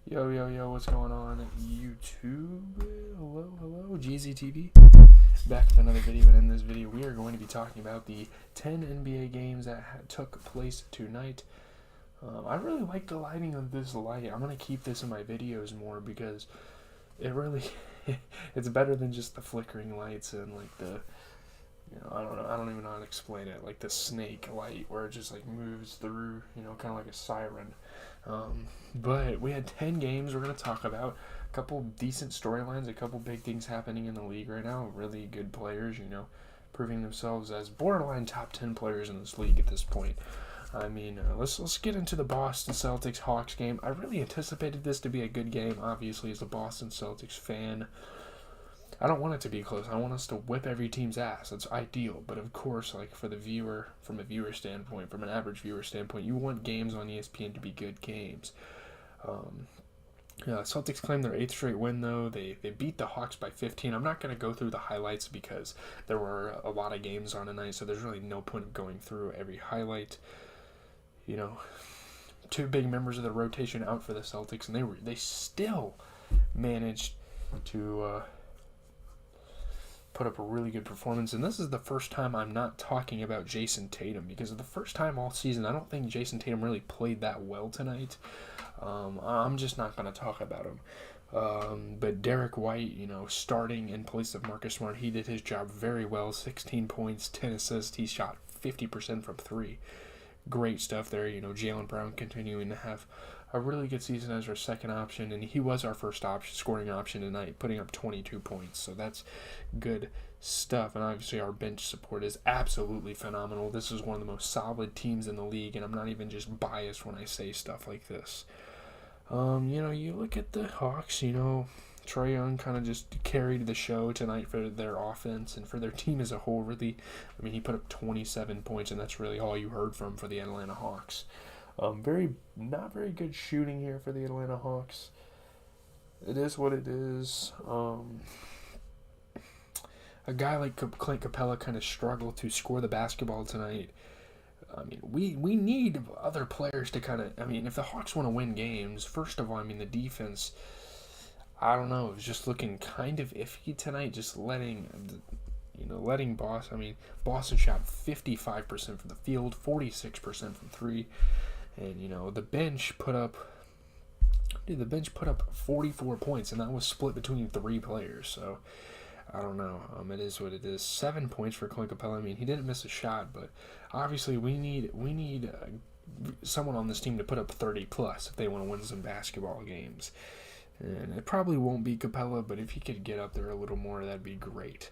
Yo, yo, yo, what's going on, YouTube? Hello, hello, GZTV. Back with another video, and in this video, we are going to be talking about the 10 NBA games that took place tonight. I really like the lighting of this light. I'm going to keep this in my videos more because it really, it's better than just the flickering lights and like I don't know, I don't even know how to explain it, like the snake light where it just like moves through, kind of like a siren. But we had 10 games we're going to talk about. A couple decent storylines, a couple big things happening in the league right now. Really good players, proving themselves as borderline top 10 players in this league at this point. Let's get into the Boston Celtics Hawks game. I really anticipated this to be a good game. Obviously, as a Boston Celtics fan, I don't want it to be close. I want us to whip every team's ass. It's ideal. But of course, like for the viewer, from a viewer standpoint, from an average viewer standpoint, you want games on ESPN to be good games. Celtics claimed their 8th straight win, though. They beat the Hawks by 15. I'm not going to go through the highlights because there were a lot of games on tonight, so there's really no point of going through every highlight. Two big members of the rotation out for the Celtics, and they still managed to put up a really good performance. And this is the first time I'm not talking about Jason Tatum, because of the first time all season, I don't think Jason Tatum really played that well tonight. I'm just not going to talk about him. But Derek White, starting in place of Marcus Smart, he did his job very well. 16 points, 10 assists. He shot 50% from 3. Great stuff there. Jaylen Brown continuing to have a really good season as our second option, and he was our first scoring option tonight, putting up 22 points. So that's good stuff. And obviously our bench support is absolutely phenomenal. This is one of the most solid teams in the league, and I'm not even just biased when I say stuff like this. You look at the Hawks, Trae Young kind of just carried the show tonight for their offense and for their team as a whole, really. He put up 27 points, and that's really all you heard from for the Atlanta Hawks. Not very good shooting here for the Atlanta Hawks. It is what it is. A guy like Clint Capella kind of struggled to score the basketball tonight. We need other players to kind of... if the Hawks want to win games, first of all, the defense... I don't know. It was just looking kind of iffy tonight. Just letting Boston. Boston shot 55% from the field, 46% from 3, and the bench put up. The bench put up 44 points, and that was split between 3 players. So I don't know. It is what it is. 7 points for Clint Capella. He didn't miss a shot, but obviously we need someone on this team to put up 30 plus if they want to win some basketball games. And it probably won't be Capella, but if he could get up there a little more, that'd be great.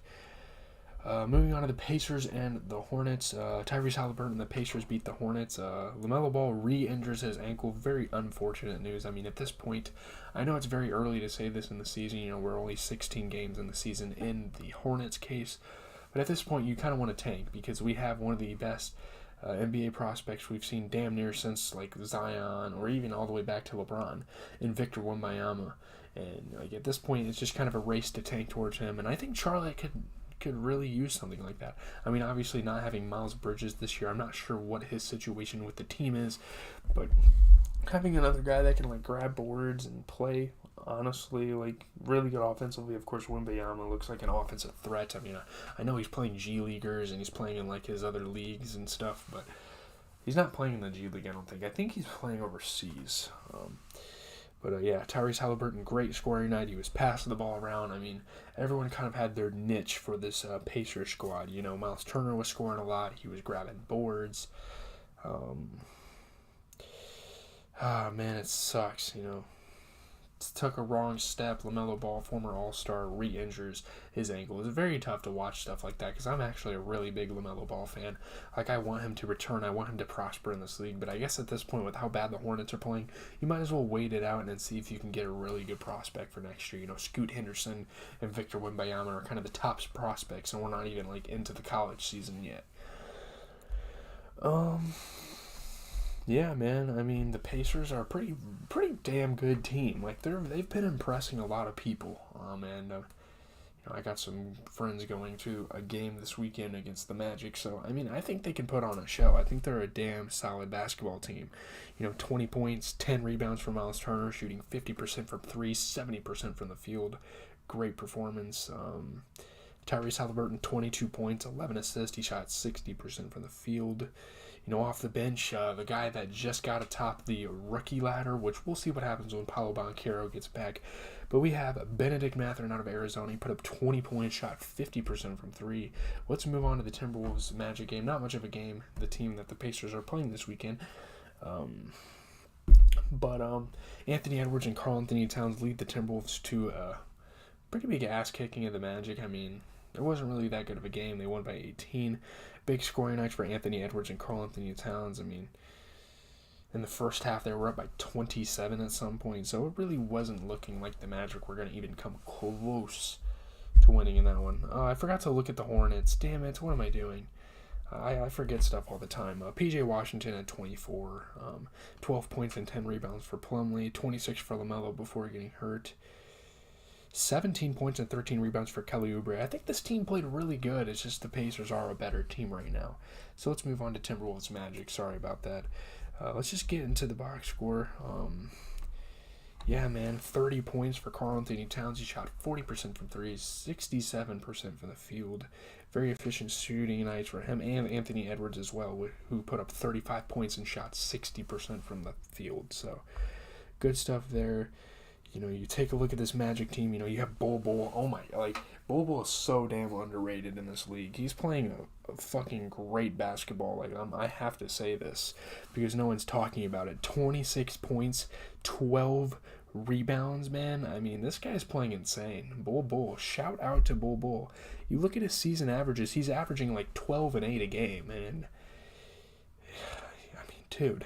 Moving on to the Pacers and the Hornets. Tyrese Halliburton and the Pacers beat the Hornets. LaMelo Ball re-injures his ankle. Very unfortunate news. At this point, I know it's very early to say this in the season. We're only 16 games in the season in the Hornets case. But at this point, you kind of want to tank because we have one of the best NBA prospects we've seen damn near since like Zion or even all the way back to LeBron in Victor Wembanyama. And at this point, it's just kind of a race to tank towards him. And I think Charlotte could really use something like that. Obviously not having Miles Bridges this year, I'm not sure what his situation with the team is, but having another guy that can grab boards and play, honestly, really good offensively. Of course, Wembanyama looks like an offensive threat. I know he's playing G Leaguers and he's playing in his other leagues and stuff, but he's not playing in the G League, I don't think. I think he's playing overseas. Tyrese Halliburton, great scoring night. He was passing the ball around. Everyone kind of had their niche for this Pacers squad. Miles Turner was scoring a lot. He was grabbing boards. It sucks, Took a wrong step. LaMelo Ball, former All-Star, re-injures his ankle. It's very tough to watch stuff like that because I'm actually a really big LaMelo Ball fan. I want him to return. I want him to prosper in this league. But I guess at this point, with how bad the Hornets are playing, you might as well wait it out and then see if you can get a really good prospect for next year. Scoot Henderson and Victor Wembanyama are kind of the top prospects, and we're not even into the college season yet. Yeah, man. The Pacers are a pretty damn good team. They've been impressing a lot of people. I got some friends going to a game this weekend against the Magic, so I mean, I think they can put on a show. I think they're a damn solid basketball team. 20 points, 10 rebounds for Miles Turner, shooting 50% from three, 70% from the field. Great performance. Tyrese Halliburton, 22 points, 11 assists. He shot 60% from the field. Off the bench, the guy that just got atop the rookie ladder, which we'll see what happens when Paolo Banchero gets back. But we have Benedict Mathurin out of Arizona. He put up 20 points, shot 50% from three. Let's move on to the Timberwolves Magic game. Not much of a game, the team that the Pacers are playing this weekend. But Anthony Edwards and Karl Anthony Towns lead the Timberwolves to a pretty big ass-kicking of the Magic. I mean, it wasn't really that good of a game. They won by 18. Big scoring nights for Anthony Edwards and Karl Anthony Towns. I mean, in the first half, they were up by 27 at some point. So it really wasn't looking like the Magic were going to even come close to winning in that one. I forgot to look at the Hornets. Damn it, what am I doing? I forget stuff all the time. P.J. Washington at 24. 12 points and 10 rebounds for Plumlee. 26 for LaMelo before getting hurt. 17 points and 13 rebounds for Kelly Oubre. I think this team played really good. It's just the Pacers are a better team right now. So let's move on to Timberwolves Magic. Sorry about that. Let's just get into the box score. 30 points for Karl Anthony Towns. He shot 40% from threes, 67% from the field. Very efficient shooting nights for him and Anthony Edwards as well, who put up 35 points and shot 60% from the field. So good stuff there. You take a look at this Magic team, you have Bol Bol. Oh my, Bol Bol is so damn underrated in this league. He's playing a fucking great basketball. I have to say this because no one's talking about it. 26 points, 12 rebounds, man. I mean, this guy's playing insane. Bol Bol, shout out to Bol Bol. You look at his season averages, he's averaging 12 and 8 a game, and I mean, dude,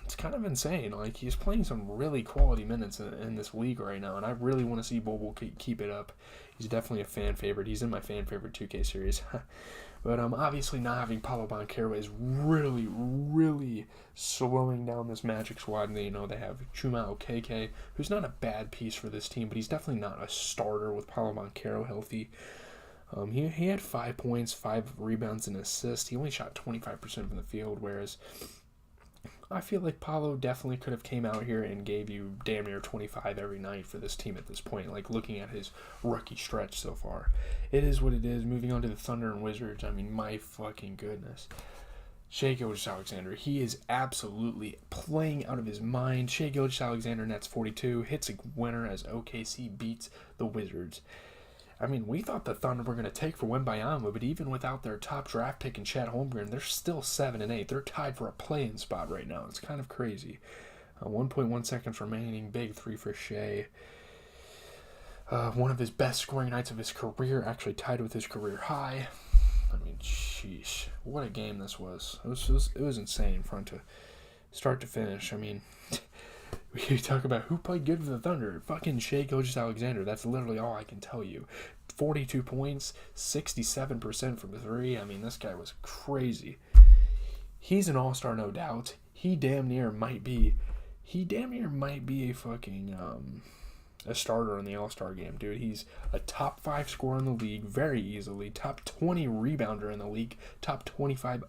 it's kind of insane. He's playing some really quality minutes in this league right now, and I really want to see Bol Bol keep it up. He's definitely a fan favorite. He's in my fan favorite 2K series. But obviously not having Paolo Banchero is really, really slowing down this Magic squad. And they have Chuma Okeke, who's not a bad piece for this team, but he's definitely not a starter with Paolo Banchero healthy. He had 5 points, 5 rebounds, and assists. He only shot 25% from the field, whereas I feel like Paolo definitely could have came out here and gave you damn near 25 every night for this team at this point, looking at his rookie stretch so far. It is what it is. Moving on to the Thunder and Wizards, I mean, my fucking goodness. Shai Gilgeous-Alexander, he is absolutely playing out of his mind. Shai Gilgeous-Alexander nets 42, hits a winner as OKC beats the Wizards. I mean, we thought the Thunder were going to take for Wembanyama, but even without their top draft pick in Chet Holmgren, they're still 7-8. They're tied for a play-in spot right now. It's kind of crazy. 1.1 seconds remaining. Big three for Shai. One of his best scoring nights of his career, actually tied with his career high. I mean, sheesh. What a game this was. It was insane from start to finish. I mean, we talk about who played good for the Thunder. Fucking Shai Gilgeous-Alexander. That's literally all I can tell you. 42 points, 67% from three. I mean, this guy was crazy. He's an all-star, no doubt. He damn near might be a fucking a starter in the all-star game, dude. He's a top 5 scorer in the league very easily. Top 20 rebounder in the league. Top 25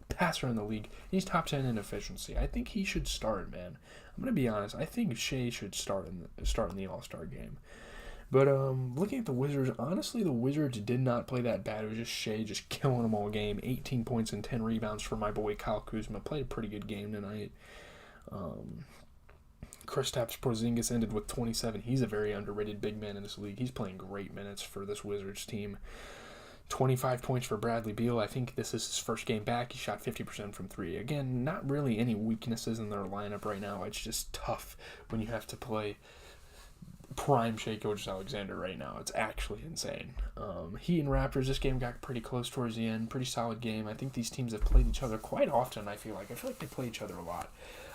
passer in the league. He's top 10 in efficiency. I think he should start, man. I'm gonna be honest. I think Shai should start in the All-Star game. But looking at the Wizards, honestly, the Wizards did not play that bad. It was just Shai just killing them all game. 18 points and 10 rebounds for my boy Kyle Kuzma. Played a pretty good game tonight. Kristaps Porzingis ended with 27. He's a very underrated big man in this league. He's playing great minutes for this Wizards team. 25 points for Bradley Beal. I think this is his first game back. He shot 50% from three. Again, not really any weaknesses in their lineup right now. It's just tough when you have to play prime Shai Gilgeous-Alexander right now. It's actually insane. Heat and Raptors, this game got pretty close towards the end. Pretty solid game. I think these teams have played each other quite often, I feel like they play each other a lot.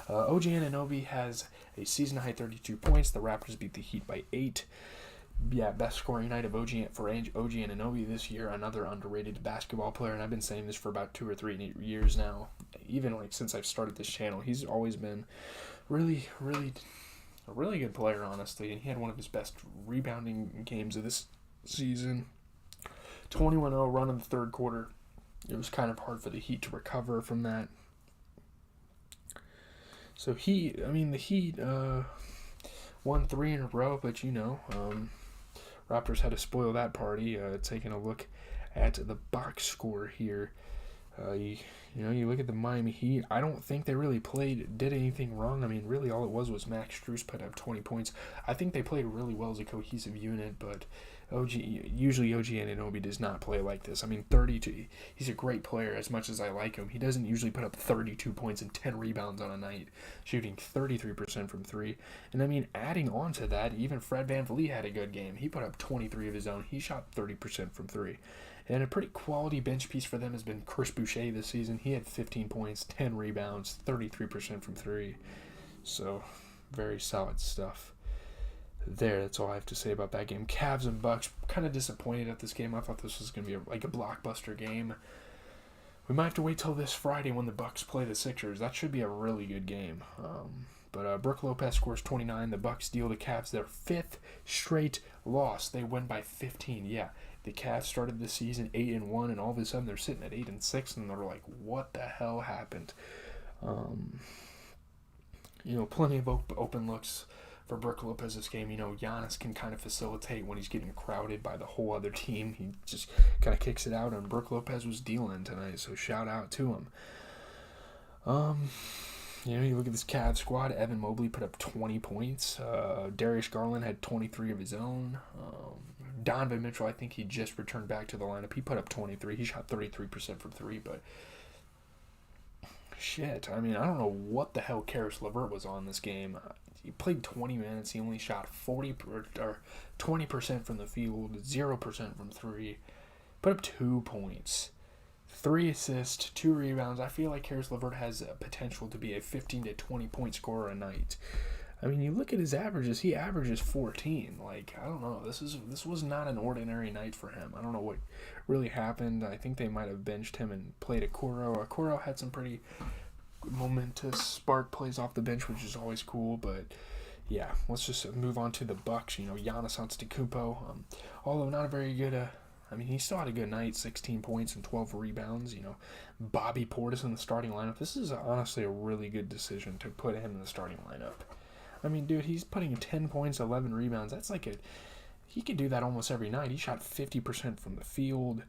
OG Anunoby has a season-high 32 points. The Raptors beat the Heat by 8. Yeah, best scoring night of OG Anunoby this year. Another underrated basketball player, and I've been saying this for about 2 or 3 years now. Even since I've started this channel, he's always been really, really a really good player, honestly, and he had one of his best rebounding games of this season. 21-0 run in the third quarter. It was kind of hard for the Heat to recover from that. So the Heat won 3 in a row, but Raptors had to spoil that party. Taking a look at the box score here. You look at the Miami Heat. I don't think they really did anything wrong. I mean, really all it was Max Strus put up 20 points. I think they played really well as a cohesive unit, but usually OG Anunoby does not play like this. I mean, 32. He's a great player as much as I like him. He doesn't usually put up 32 points and 10 rebounds on a night, shooting 33% from 3. And I mean, adding on to that, even Fred VanVleet had a good game. He put up 23 of his own. He shot 30% from 3. And a pretty quality bench piece for them has been Chris Boucher this season. He had 15 points, 10 rebounds, 33% from 3. So, very solid stuff there. That's all I have to say about that game. Cavs and Bucks, kind of disappointed at this game. I thought this was going to be a blockbuster game. We might have to wait till this Friday when the Bucks play the Sixers. That should be a really good game. But Brook Lopez scores 29. The Bucks deal the Cavs their 5th straight loss. They win by 15. Yeah, the Cavs started the season 8-1, and all of a sudden they're sitting at 8-6, and they're like, "What the hell happened?" Plenty of open looks for Brook Lopez this game. Giannis can kind of facilitate when he's getting crowded by the whole other team. He just kind of kicks it out, and Brook Lopez was dealing tonight, so shout out to him. You look at this Cavs squad. Evan Mobley put up 20 points. Darius Garland had 23 of his own. Donovan Mitchell, I think he just returned back to the lineup. He put up 23. He shot 33% from 3, but shit. I mean, I don't know what the hell Karis LeVert was on this game. He played 20 minutes. He only shot 20% from the field, 0% from 3. Put up 2 points. 3 assists, 2 rebounds. I feel like Karis LeVert has potential to be a 15 to 20 point scorer a night. I mean, you look at his averages. He averages 14. Like, I don't know. This was not an ordinary night for him. I don't know what really happened. I think they might have benched him and played Okoro. Okoro had some pretty momentous spark plays off the bench, which is always cool. But yeah, let's just move on to the Bucks. Giannis Antetokounmpo, although not a very good. He still had a good night, 16 points and 12 rebounds. Bobby Portis in the starting lineup. This is honestly a really good decision to put him in the starting lineup. I mean, dude, he's putting 10 points, 11 rebounds. That's he could do that almost every night. He shot 50% from the field.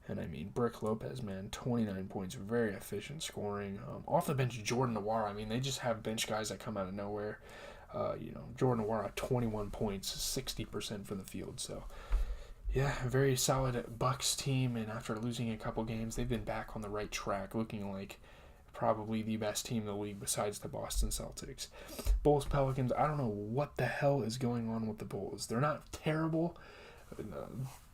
And Brook Lopez, man, 29 points, very efficient scoring. Off the bench, Jordan Nwora. They just have bench guys that come out of nowhere. Jordan Nwora, 21 points, 60% from the field. So, yeah, very solid Bucks team. And after losing a couple games, they've been back on the right track, looking like probably the best team in the league besides the Boston Celtics. Bulls, Pelicans, I don't know what the hell is going on with the Bulls. They're not terrible.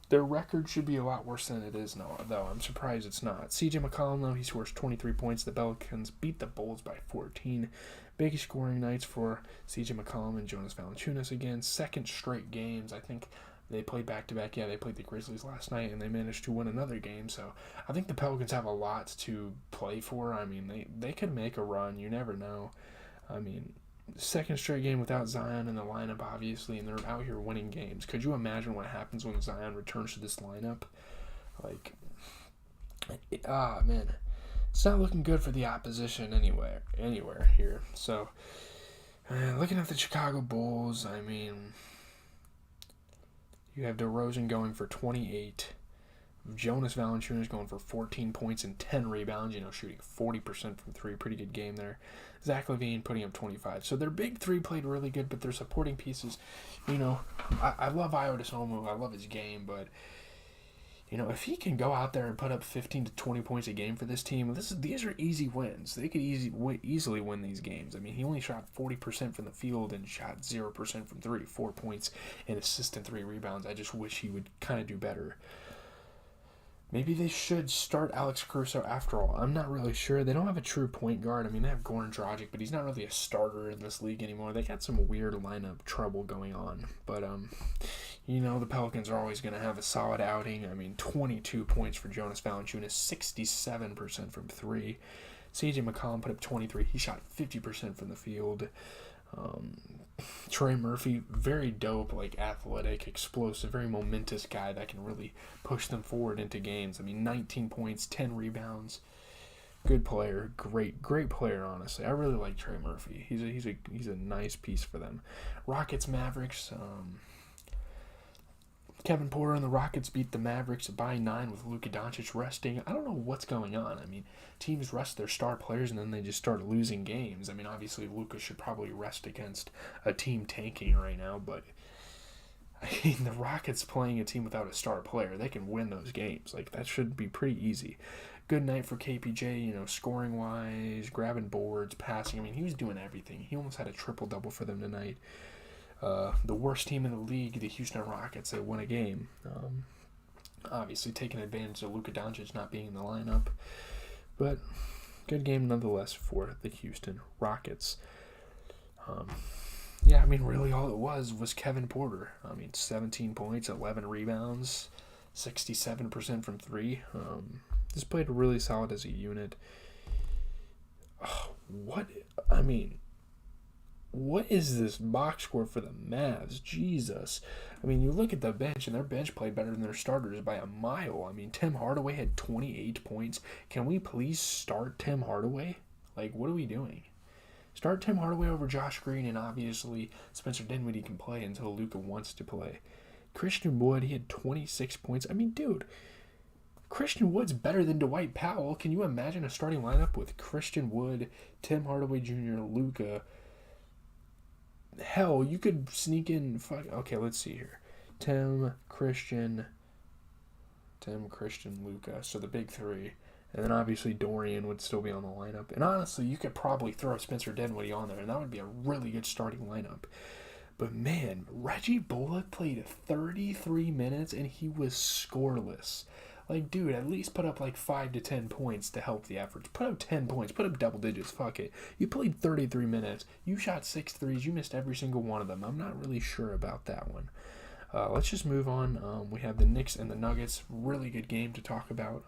Their record should be a lot worse than it is now, though. I'm surprised it's not. CJ McCollum, though, he scores 23 points. The Pelicans beat the Bulls by 14. Big scoring nights for CJ McCollum and Jonas Valanciunas again. Second straight games. I think they played back-to-back. Yeah, they played the Grizzlies last night, and they managed to win another game. So I think the Pelicans have a lot to play for. They could make a run. You never know. Second straight game without Zion in the lineup, obviously, and they're out here winning games. Could you imagine what happens when Zion returns to this lineup? Man. It's not looking good for the opposition anywhere here. So, looking at the Chicago Bulls, you have DeRozan going for 28. Jonas Valanciunas going for 14 points and 10 rebounds, shooting 40% from 3. Pretty good game there. Zach LaVine putting up 25. So their big three played really good, but their supporting pieces, I love Ayo Dosunmu. I love his game, but, if he can go out there and put up 15 to 20 points a game for this team, these are easy wins. They could easily win these games. He only shot 40% from the field and shot 0% from 3, 4 points, and assist and 3 rebounds. I just wish he would kind of do better. Maybe they should start Alex Caruso after all. I'm not really sure. They don't have a true point guard. They have Goran Dragic, but he's not really a starter in this league anymore. They got some weird lineup trouble going on. But, the Pelicans are always going to have a solid outing. 22 points for Jonas Valanciunas, 67% from 3. CJ McCollum put up 23. He shot 50% from the field. Trey Murphy, very dope, like athletic, explosive, very momentous guy that can really push them forward into games. I mean, 19 points, 10 rebounds. Good player, great player. Honestly, I really like Trey Murphy. He's a nice piece for them. Rockets, Mavericks. Kevin Porter and the Rockets beat the Mavericks by 9 with Luka Doncic resting. I don't know what's going on. I mean, teams rest their star players and then they just start losing games. I mean, obviously Luka should probably rest against a team tanking right now, but I mean, the Rockets playing a team without a star player, they can win those games. Like, that should be pretty easy. Good night for KPJ, scoring-wise, grabbing boards, passing. I mean, he was doing everything. He almost had a triple-double for them tonight. The worst team in the league, the Houston Rockets, they won a game. Obviously taking advantage of Luka Doncic not being in the lineup. But good game nonetheless for the Houston Rockets. I mean, really all it was Kevin Porter. I mean, 17 points, 11 rebounds, 67% from 3. Just played really solid as a unit. What is this box score for the Mavs? Jesus. I mean, you look at the bench, and their bench played better than their starters by a mile. I mean, Tim Hardaway had 28 points. Can we please start Tim Hardaway? Like, what are we doing? Start Tim Hardaway over Josh Green, and obviously Spencer Dinwiddie can play until Luka wants to play. Christian Wood, he had 26 points. I mean, dude, Christian Wood's better than Dwight Powell. Can you imagine a starting lineup with Christian Wood, Tim Hardaway Jr., Luka? Hell, you could sneak in. Okay, let's see here. Tim, Christian, Luka. So the big three. And then obviously Dorian would still be on the lineup. And honestly, you could probably throw Spencer Dinwiddie on there, and that would be a really good starting lineup. But man, Reggie Bullock played 33 minutes, and he was scoreless. Like, dude, at least put up like 5 to 10 points to help the average. Put up 10 points. Put up double digits. Fuck it. You played 33 minutes. You shot 6 threes. You missed every single one of them. I'm not really sure about that one. Let's just move on. We have the Knicks and the Nuggets. Really good game to talk about.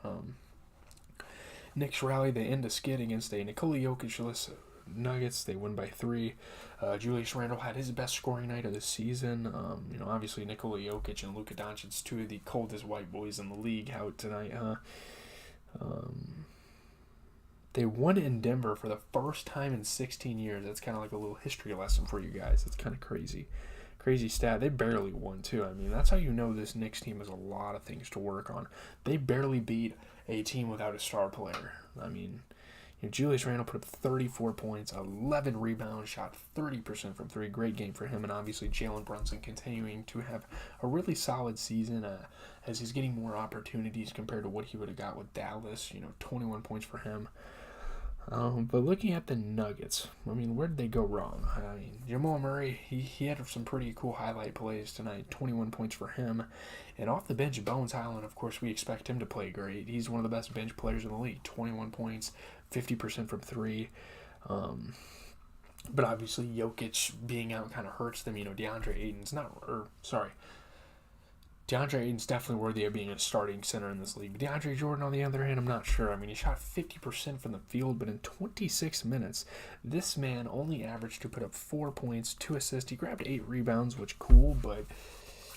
Knicks rally. They end a skid against a Nikola Jokic-less Nuggets. They win by 3. Julius Randle had his best scoring night of the season. Obviously Nikola Jokic and Luka Doncic, 2 of the coldest white boys in the league, out tonight, huh? They won in Denver for the first time in 16 years. That's kind of like a little history lesson for you guys. It's kind of crazy. Crazy stat. They barely won, too. I mean, that's how you know this Knicks team has a lot of things to work on. They barely beat a team without a star player. I mean, Julius Randle put up 34 points, 11 rebounds, shot 30% from 3. Great game for him. And obviously Jalen Brunson continuing to have a really solid season as he's getting more opportunities compared to what he would have got with Dallas. 21 points for him. But looking at the Nuggets, I mean, where did they go wrong? I mean, Jamal Murray, he had some pretty cool highlight plays tonight, 21 points for him. And off the bench, Bones Highland, of course, we expect him to play great. He's one of the best bench players in the league, 21 points, 50% from 3. But obviously, Jokic being out kind of hurts them. DeAndre Ayton's definitely worthy of being a starting center in this league. But DeAndre Jordan, on the other hand, I'm not sure. I mean, he shot 50% from the field, but in 26 minutes, this man only averaged to put up 4 points, 2 assists. He grabbed 8 rebounds, which cool, but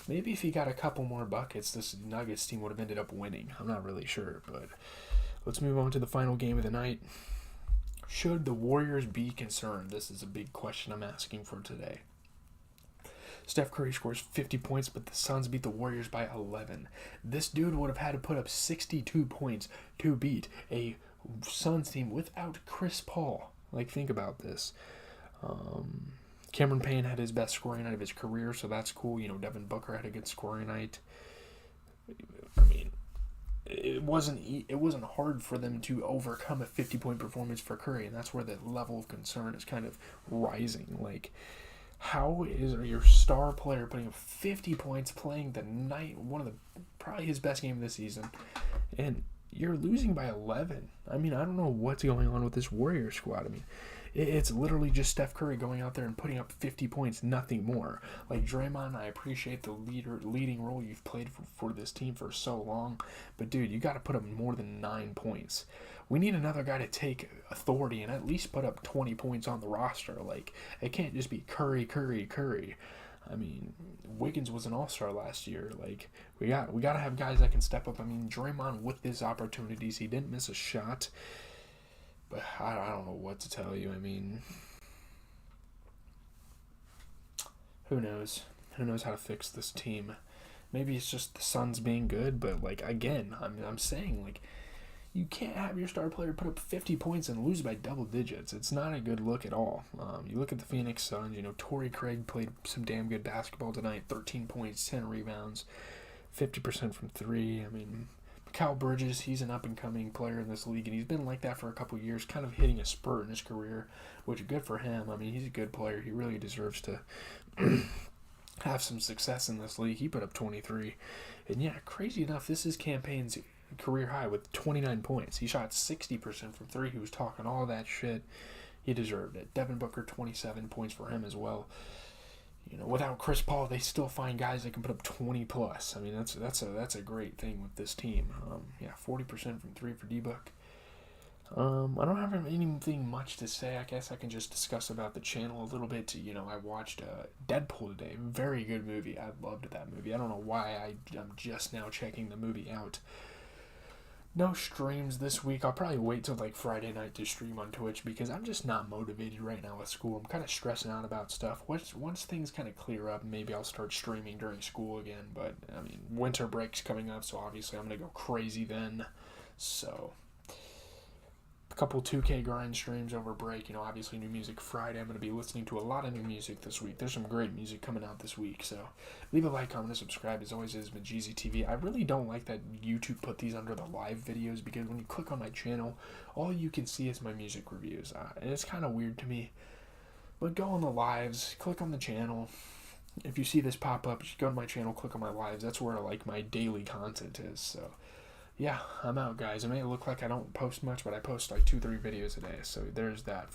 maybe if he got a couple more buckets, this Nuggets team would have ended up winning. I'm not really sure, but let's move on to the final game of the night. Should the Warriors be concerned? This is a big question I'm asking for today. Steph Curry scores 50 points, but the Suns beat the Warriors by 11. This dude would have had to put up 62 points to beat a Suns team without Chris Paul. Like, think about this. Cameron Payne had his best scoring night of his career, so that's cool. Devin Booker had a good scoring night. I mean, it wasn't hard for them to overcome a 50-point performance for Curry, and that's where the level of concern is kind of rising. Like, how is your star player putting up 50 points, playing the night, probably his best game of the season, and you're losing by 11? I mean, I don't know what's going on with this Warrior squad. I mean, it's literally just Steph Curry going out there and putting up 50 points, nothing more. Like, Draymond, I appreciate the leading role you've played for this team for so long, but dude, you got to put up more than 9 points. we need another guy to take authority and at least put up 20 points on the roster. Like, it can't just be Curry, Curry, Curry. I mean, Wiggins was an all-star last year. Like, we got to have guys that can step up. I mean, Draymond with his opportunities, he didn't miss a shot. But I don't know what to tell you. I mean, who knows? Who knows how to fix this team? Maybe it's just the Suns being good, but like again, I'm saying like you can't have your star player put up 50 points and lose by double digits. It's not a good look at all. You look at the Phoenix Suns. You know, Torrey Craig played some damn good basketball tonight. 13 points, 10 rebounds, 50% from three. I mean, Mikal Bridges, he's an up-and-coming player in this league, and he's been like that for a couple years, kind of hitting a spurt in his career, which is good for him. I mean, he's a good player. He really deserves to have some success in this league. He put up 23. And yeah, crazy enough, this is campaign's career high with 29 points. He shot 60% from three. He was talking all that shit. He deserved it. Devin Booker, 27 points for him as well. You know, without Chris Paul, they still find guys that can put up 20 plus. I mean, that's a great thing with this team. 40% from three for D-Book. I don't have anything much to say. I guess I can just discuss about the channel a little bit. You know, I watched Deadpool today. Very good movie. I loved that movie. I don't know why I'm just now checking the movie out. No streams this week. I'll probably wait till like Friday night to stream on Twitch because I'm just not motivated right now with school. I'm kind of stressing out about stuff. Once things kind of clear up, maybe I'll start streaming during school again. But, I mean, winter break's coming up, so obviously I'm going to go crazy then. So, a couple 2K grind streams over break. You know, obviously New Music Friday. I'm going to be listening to a lot of new music this week. There's some great music coming out this week. So, leave a like, comment, and subscribe. As always, is Majeezy TV. I really don't like that YouTube put these under the live videos because when you click on my channel, all you can see is my music reviews. And it's kind of weird to me. But go on the lives, click on the channel. If you see this pop up, just go to my channel, click on my lives. That's where like my daily content is. So, yeah, I'm out, guys. It may look like I don't post much, but I post like 2-3 videos a day. So there's that.